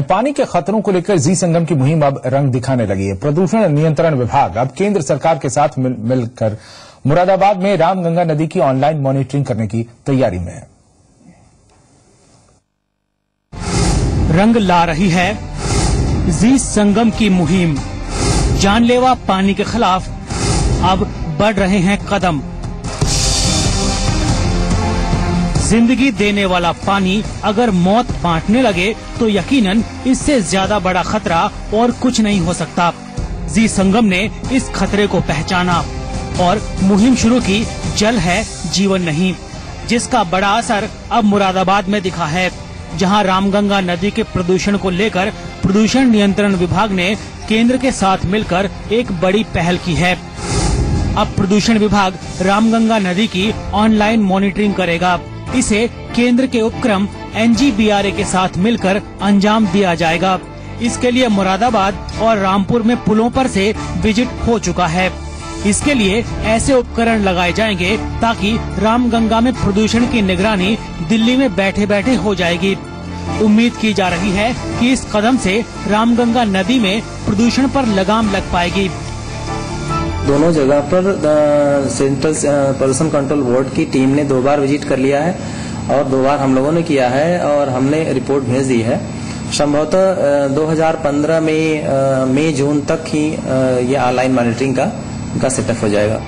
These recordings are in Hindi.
पानी के खतरों को लेकर जी संगम की मुहिम अब रंग दिखाने लगी है। प्रदूषण नियंत्रण विभाग अब केंद्र सरकार के साथ मिलकर मुरादाबाद में रामगंगा नदी की ऑनलाइन मॉनिटरिंग करने की तैयारी में है। रंग ला रही है जी संगम की मुहिम। जानलेवा पानी के खिलाफ अब बढ़ रहे हैं कदम। जिंदगी देने वाला पानी अगर मौत बांटने लगे तो यकीनन इससे ज्यादा बड़ा खतरा और कुछ नहीं हो सकता। जी संगम ने इस खतरे को पहचाना और मुहिम शुरू की, जल है जीवन नहीं, जिसका बड़ा असर अब मुरादाबाद में दिखा है, जहां रामगंगा नदी के प्रदूषण को लेकर प्रदूषण नियंत्रण विभाग ने केंद्र के साथ मिलकर एक बड़ी पहल की है। अब प्रदूषण विभाग रामगंगा नदी की ऑनलाइन मॉनिटरिंग करेगा। इसे केंद्र के उपक्रम NGBRA के साथ मिलकर अंजाम दिया जाएगा। इसके लिए मुरादाबाद और रामपुर में पुलों पर से विजिट हो चुका है। इसके लिए ऐसे उपकरण लगाए जाएंगे ताकि रामगंगा में प्रदूषण की निगरानी दिल्ली में बैठे बैठे हो जाएगी। उम्मीद की जा रही है कि इस कदम से रामगंगा नदी में प्रदूषण पर लगाम लग पाएगी। दोनों जगह पर सेंट्रल पोल्यूशन कंट्रोल बोर्ड की टीम ने 2 बार विजिट कर लिया है और 2 बार हम लोगों ने किया है और हमने रिपोर्ट भेज दी है। संभवतः 2015 में मई जून तक ही ये ऑनलाइन मॉनिटरिंग का सेटअप हो जाएगा।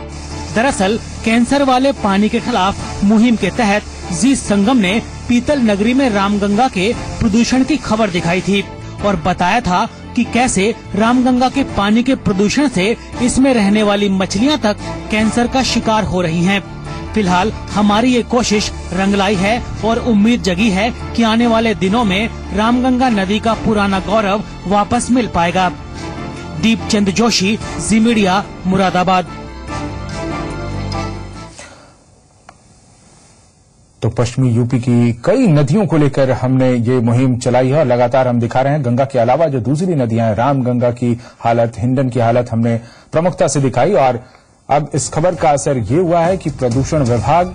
दरअसल कैंसर वाले पानी के खिलाफ मुहिम के तहत जी संगम ने पीतल नगरी में रामगंगा के प्रदूषण की खबर दिखाई थी और बताया था कि कैसे रामगंगा के पानी के प्रदूषण से इसमें रहने वाली मछलियां तक कैंसर का शिकार हो रही हैं। फिलहाल हमारी ये कोशिश रंग लाई है और उम्मीद जगी है कि आने वाले दिनों में रामगंगा नदी का पुराना गौरव वापस मिल पाएगा। दीपचंद जोशी, जी मीडिया, मुरादाबाद। तो पश्चिमी यूपी की कई नदियों को लेकर हमने ये मुहिम चलाई है और लगातार हम दिखा रहे हैं। गंगा के अलावा जो दूसरी नदियां हैं, रामगंगा की हालत, हिंडन की हालत हमने प्रमुखता से दिखाई और अब इस खबर का असर ये हुआ है कि प्रदूषण विभाग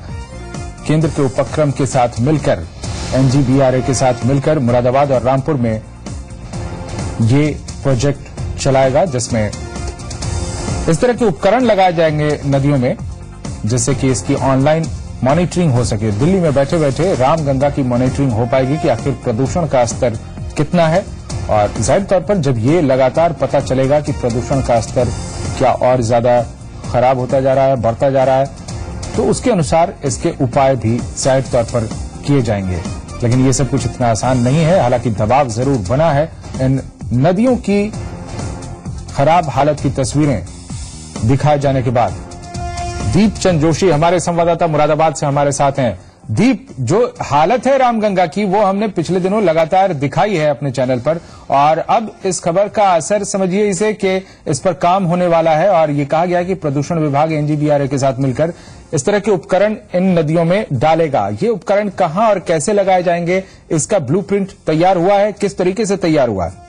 केंद्र के उपक्रम के साथ मिलकर NGBRA के साथ मिलकर मुरादाबाद और रामपुर में ये प्रोजेक्ट चलाएगा, जिसमें इस तरह के उपकरण लगाए जाएंगे नदियों में जिससे कि इसकी ऑनलाइन मॉनिटरिंग हो सके। दिल्ली में बैठे बैठे रामगंगा की मॉनिटरिंग हो पाएगी कि आखिर प्रदूषण का स्तर कितना है और जाहिर तौर पर जब ये लगातार पता चलेगा कि प्रदूषण का स्तर क्या और ज्यादा खराब होता जा रहा है, बढ़ता जा रहा है, तो उसके अनुसार इसके उपाय भी जाहिर तौर पर किए जाएंगे। लेकिन ये सब कुछ इतना आसान नहीं है। हालांकि दबाव जरूर बना है। इन नदियों की खराब हालत की तस्वीरें दिखाए जाने के बाद दीपचंद जोशी हमारे संवाददाता मुरादाबाद से हमारे साथ हैं। दीप, जो हालत है रामगंगा की वो हमने पिछले दिनों लगातार दिखाई है अपने चैनल पर और अब इस खबर का असर समझिए इसे कि इस पर काम होने वाला है और ये कहा गया है कि प्रदूषण विभाग NGBRA के साथ मिलकर इस तरह के उपकरण इन नदियों में डालेगा। ये उपकरण कहां और कैसे लगाए जाएंगे, इसका ब्लूप्रिंट तैयार हुआ है, किस तरीके से तैयार हुआ है?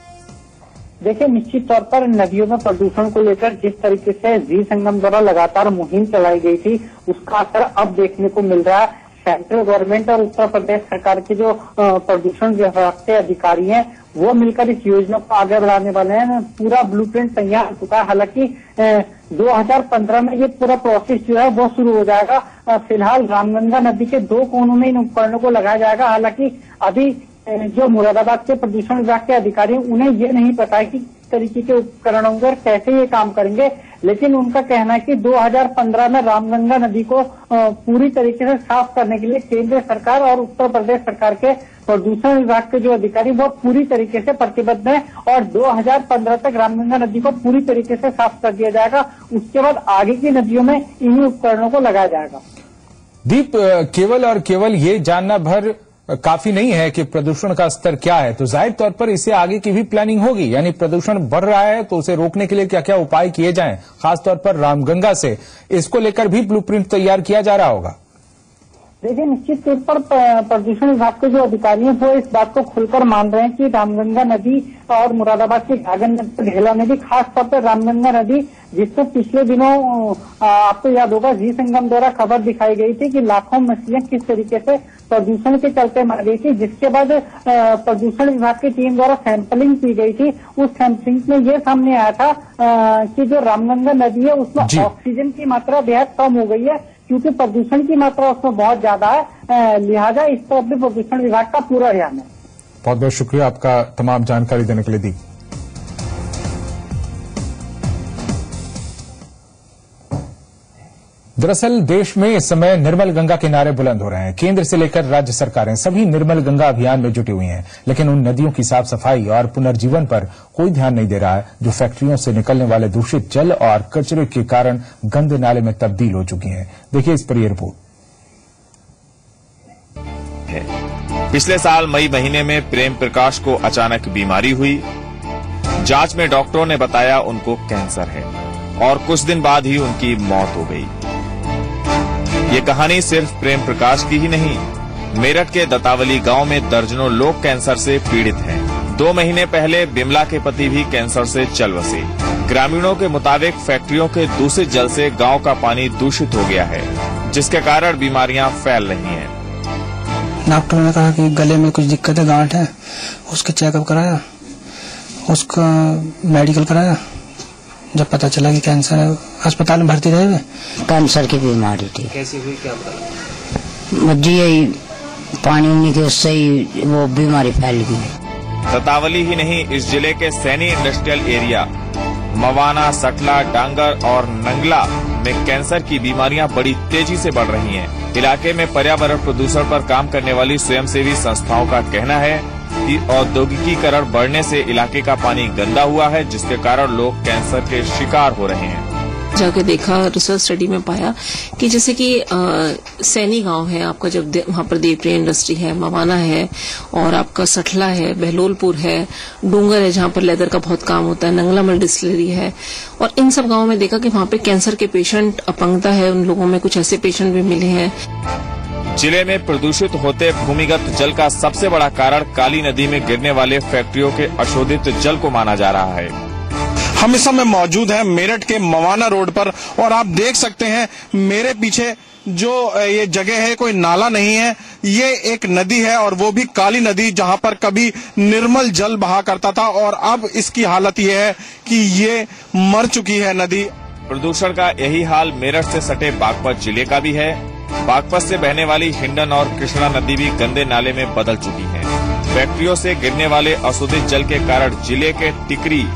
देखिए, निश्चित तौर पर नदियों में प्रदूषण को लेकर जिस तरीके से जी संगम द्वारा लगातार मुहिम चलाई गई थी उसका असर अब देखने को मिल रहा है। सेंट्रल गवर्नमेंट और उत्तर प्रदेश सरकार के जो प्रदूषण विभाग के अधिकारी हैं वो मिलकर इस योजना को आगे बढ़ाने वाले हैं। पूरा ब्लूप्रिंट तैयार हो चुका है। हालांकि 2015 में ये पूरा प्रोसेस जो है वो शुरू हो जाएगा। फिलहाल रामगंगा नदी के 2 कोनों में इन उपकरणों को लगाया जाएगा। हालांकि अभी जो मुरादाबाद के प्रदूषण विभाग के अधिकारी उन्हें ये नहीं पता है कि किस तरीके के उपकरणों पर कैसे ये काम करेंगे, लेकिन उनका कहना है कि 2015 में रामगंगा नदी को पूरी तरीके से साफ करने के लिए केंद्र सरकार और उत्तर प्रदेश सरकार के प्रदूषण विभाग के जो अधिकारी वो पूरी तरीके से प्रतिबद्ध हैं और 2015 तक रामगंगा नदी को पूरी तरीके से साफ कर दिया जाएगा। उसके बाद आगे की नदियों में इन्हीं उपकरणों को लगाया जाएगा। दीप, केवल और केवल ये जानना भर काफी नहीं है कि प्रदूषण का स्तर क्या है, तो जाहिर तौर पर इससे आगे की भी प्लानिंग होगी। यानी प्रदूषण बढ़ रहा है तो उसे रोकने के लिए क्या क्या उपाय किए जाएं, खासतौर पर रामगंगा से, इसको लेकर भी ब्लूप्रिंट तैयार किया जा रहा होगा। देखिए, निश्चित तौर पर प्रदूषण विभाग के जो अधिकारी हैं वो इस बात को खुलकर मान रहे हैं कि रामगंगा नदी और मुरादाबाद की घाघर नदी, ढेला नदी, खास तौर पर रामगंगा नदी, जिसको पिछले दिनों आपको याद होगा जी संगम द्वारा खबर दिखाई गई थी कि लाखों मछलियां किस तरीके से प्रदूषण के चलते मर गई थी, जिसके बाद प्रदूषण विभाग की टीम द्वारा सैंपलिंग की गई थी। उस सैंपलिंग में ये सामने आया था कि जो रामगंगा नदी है उसमें ऑक्सीजन की मात्रा बेहद कम हो गई है, क्योंकि प्रदूषण की मात्रा उसमें बहुत ज्यादा है। लिहाजा इस पर भी प्रदूषण विभाग का पूरा ध्यान है। बहुत बहुत शुक्रिया आपका तमाम जानकारी देने के लिए दी। दरअसल देश में इस समय निर्मल गंगा के नारे बुलंद हो रहे हैं। केंद्र से लेकर राज्य सरकारें सभी निर्मल गंगा अभियान में जुटी हुई हैं, लेकिन उन नदियों की साफ सफाई और पुनर्जीवन पर कोई ध्यान नहीं दे रहा है जो फैक्ट्रियों से निकलने वाले दूषित जल और कचरे के कारण गंदे नाले में तब्दील हो चुकी हैं। देखिए इस पर यह रिपोर्ट। पिछले साल मई महीने में प्रेम प्रकाश को अचानक बीमारी हुई। जांच में डॉक्टरों ने बताया उनको कैंसर है और कुछ दिन बाद ही उनकी मौत हो गई। ये कहानी सिर्फ प्रेम प्रकाश की ही नहीं, मेरठ के दतावली गांव में दर्जनों लोग कैंसर से पीड़ित हैं। 2 महीने पहले बिमला के पति भी कैंसर से चल बसे। ग्रामीणों के मुताबिक फैक्ट्रियों के दूषित जल से गांव का पानी दूषित हो गया है, जिसके कारण बीमारियां फैल रही हैं। डॉक्टर ने कहा कि गले में कुछ दिक्कत है, गांठ है, उसके चेकअप कराया, उसका मेडिकल कराया, जब पता चला कि कैंसर है, अस्पताल में भर्ती रहे हुए। कैंसर की बीमारी थी। कैसी हुई, क्या पता? जी यही पानी उन्हीं के उससे ही वो बीमारी फैल गई। दतावली ही नहीं, इस जिले के सैनी इंडस्ट्रियल एरिया, मवाना, सटला, डांगर और नंगला में कैंसर की बीमारियां बड़ी तेजी से बढ़ रही हैं। इलाके में पर्यावरण प्रदूषण पर काम करने वाली स्वयंसेवी संस्थाओं का कहना है कि औद्योगिकीकरण बढ़ने से इलाके का पानी गंदा हुआ है, जिसके कारण लोग कैंसर के शिकार हो रहे हैं। जाके देखा, रिसर्च स्टडी में पाया कि जैसे कि सैनी गांव है आपका, जब वहां पर देवप्रिया इंडस्ट्री है, मवाना है और आपका सठला है, बहलोलपुर है, डूंगर है जहां पर लेदर का बहुत काम होता है, नंगला मिल डिस्टिलरी है, और इन सब गांवों में देखा कि वहां पे कैंसर के पेशेंट, अपंगता है उन लोगों में, कुछ ऐसे पेशेंट भी मिले हैं। जिले में प्रदूषित होते भूमिगत जल का सबसे बड़ा कारण काली नदी में गिरने वाले फैक्ट्रियों के अशोधित जल को माना जा रहा है। हम इस समय मौजूद हैं मेरठ के मवाना रोड पर और आप देख सकते हैं मेरे पीछे जो ये जगह है, कोई नाला नहीं है, ये एक नदी है और वो भी काली नदी, जहां पर कभी निर्मल जल बहा करता था और अब इसकी हालत ये है कि ये मर चुकी है नदी। प्रदूषण का यही हाल मेरठ से सटे बागपत जिले का भी है। बागपत से बहने वाली हिंडन और कृष्णा नदी भी गंदे नाले में बदल चुकी है। फैक्ट्रियों से गिरने वाले अशोधित जल के कारण जिले के टिकरी,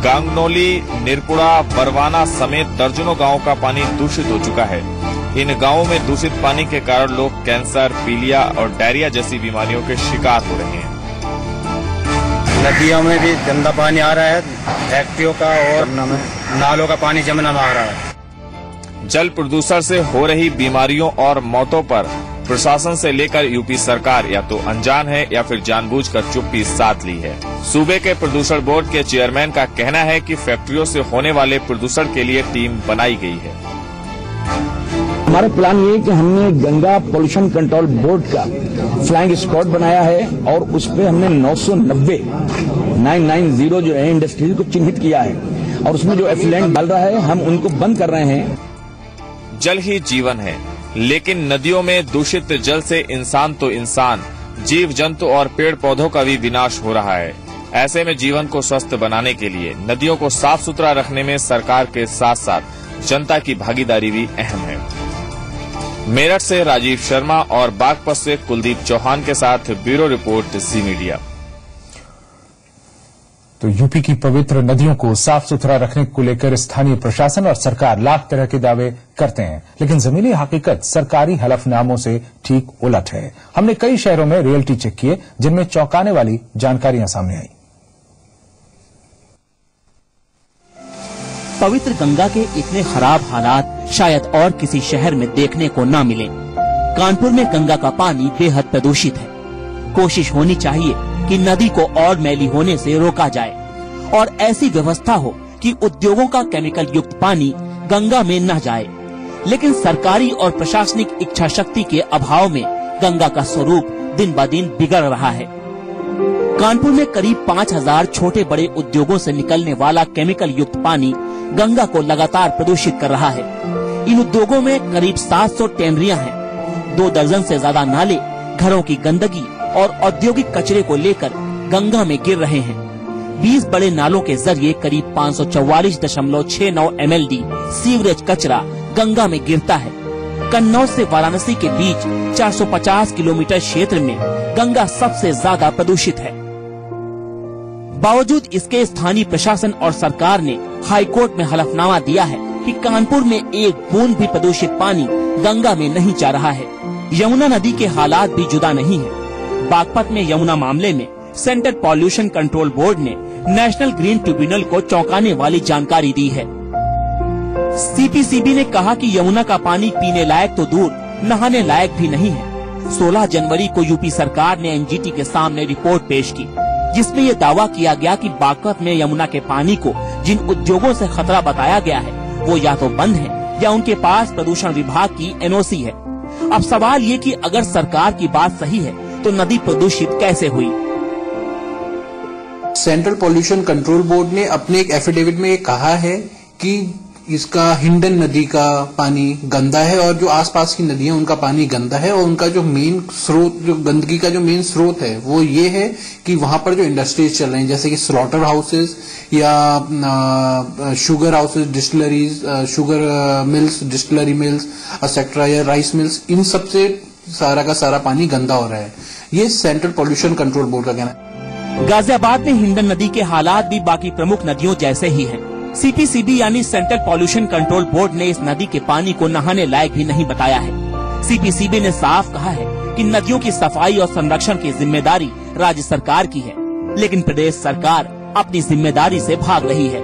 गांगनौली, निरपुड़ा, बरवाना समेत दर्जनों गांवों का पानी दूषित हो चुका है। इन गांवों में दूषित पानी के कारण लोग कैंसर, पीलिया और डायरिया जैसी बीमारियों के शिकार हो रहे हैं। नदियों में भी गंदा पानी आ रहा है, फैक्ट्रियों का और नालों का पानी जमुना में आ रहा है। जल प्रदूषण से हो रही बीमारियों और मौतों पर प्रशासन से लेकर यूपी सरकार या तो अनजान है या फिर जानबूझकर चुप्पी साध ली है। सूबे के प्रदूषण बोर्ड के चेयरमैन का कहना है कि फैक्ट्रियों से होने वाले प्रदूषण के लिए टीम बनाई गई है। हमारा प्लान ये है कि हमने गंगा पोल्यूशन कंट्रोल बोर्ड का फ्लाइंग स्क्वाड बनाया है और उस पर हमने 990 जो है इंडस्ट्रीज को चिन्हित किया है और उसमें जो एफ्लुएंट डाल रहा है हम उनको बंद कर रहे हैं। जल ही जीवन है, लेकिन नदियों में दूषित जल से इंसान तो इंसान, जीव जंतु और पेड़ पौधों का भी विनाश हो रहा है। ऐसे में जीवन को स्वस्थ बनाने के लिए नदियों को साफ सुथरा रखने में सरकार के साथ साथ जनता की भागीदारी भी अहम है। मेरठ से राजीव शर्मा और बागपत से कुलदीप चौहान के साथ ब्यूरो रिपोर्ट, जी मीडिया। तो यूपी की पवित्र नदियों को साफ सुथरा रखने को लेकर स्थानीय प्रशासन और सरकार लाख तरह के दावे करते हैं, लेकिन जमीनी हकीकत सरकारी हलफनामों से ठीक उलट है। हमने कई शहरों में रियलिटी चेक किए जिनमें चौंकाने वाली जानकारियां सामने आई। पवित्र गंगा के इतने खराब हालात शायद और किसी शहर में देखने को न मिले। कानपुर में गंगा का पानी बेहद प्रदूषित है। कोशिश होनी चाहिए कि नदी को और मैली होने से रोका जाए और ऐसी व्यवस्था हो कि उद्योगों का केमिकल युक्त पानी गंगा में न जाए। लेकिन सरकारी और प्रशासनिक इच्छा शक्ति के अभाव में गंगा का स्वरूप दिन ब दिन बिगड़ रहा है। कानपुर में करीब 5000 छोटे बड़े उद्योगों से निकलने वाला केमिकल युक्त पानी गंगा को लगातार प्रदूषित कर रहा है। इन उद्योगों में करीब 700 टैनरियां हैं। 2 दर्जन से ज्यादा नाले घरों की गंदगी और औद्योगिक कचरे को लेकर गंगा में गिर रहे हैं। 20 बड़े नालों के जरिए करीब 544.69 MLD सीवरेज कचरा गंगा में गिरता है। कन्नौज से वाराणसी के बीच 450 किलोमीटर क्षेत्र में गंगा सबसे ज्यादा प्रदूषित है। बावजूद इसके स्थानीय प्रशासन और सरकार ने हाईकोर्ट में हलफनामा दिया है कि कानपुर में एक बूंद भी प्रदूषित पानी गंगा में नहीं जा रहा है। यमुना नदी के हालात भी जुदा नहीं है। बागपत में यमुना मामले में सेंट्रल पॉल्यूशन कंट्रोल बोर्ड ने नेशनल ग्रीन ट्रिब्यूनल को चौंकाने वाली जानकारी दी है। सीपीसीबी ने कहा कि यमुना का पानी पीने लायक तो दूर, नहाने लायक भी नहीं है। 16 जनवरी को यूपी सरकार ने एनजीटी के सामने रिपोर्ट पेश की, जिसमें ये दावा किया गया कि बागपत में यमुना के पानी को जिन उद्योगों से खतरा बताया गया है वो या तो बंद है या उनके पास प्रदूषण विभाग की एनओसी है। अब सवाल ये कि अगर सरकार की बात सही है तो नदी प्रदूषित कैसे हुई? सेंट्रल पॉल्यूशन कंट्रोल बोर्ड ने अपने एक एफिडेविट में ये कहा है कि इसका हिंडन नदी का पानी गंदा है और जो आसपास की नदियां उनका पानी गंदा है और उनका जो मेन स्रोत, जो गंदगी का जो मेन स्रोत है वो ये है कि वहां पर जो इंडस्ट्रीज चल रही हैं जैसे कि स्लॉटर हाउसेज या sugar houses, distilleries, sugar mills, distillery mills, etcetera या राइस मिल्स, इन सब से सारा का सारा पानी गंदा हो रहा है। ये सेंट्रल पॉल्यूशन कंट्रोल बोर्ड का कहना है। गाजियाबाद में हिंडन नदी के हालात भी बाकी प्रमुख नदियों जैसे ही हैं। सीपीसीबी यानी सेंट्रल पॉल्यूशन कंट्रोल बोर्ड ने इस नदी के पानी को नहाने लायक भी नहीं बताया है। सीपीसीबी ने साफ कहा है कि नदियों की सफाई और संरक्षण की जिम्मेदारी राज्य सरकार की है, लेकिन प्रदेश सरकार अपनी जिम्मेदारी से भाग रही है।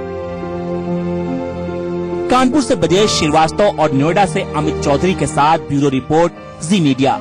कानपुर से ब्रजेश श्रीवास्तव और नोएडा से अमित चौधरी के साथ ब्यूरो रिपोर्ट, जी मीडिया।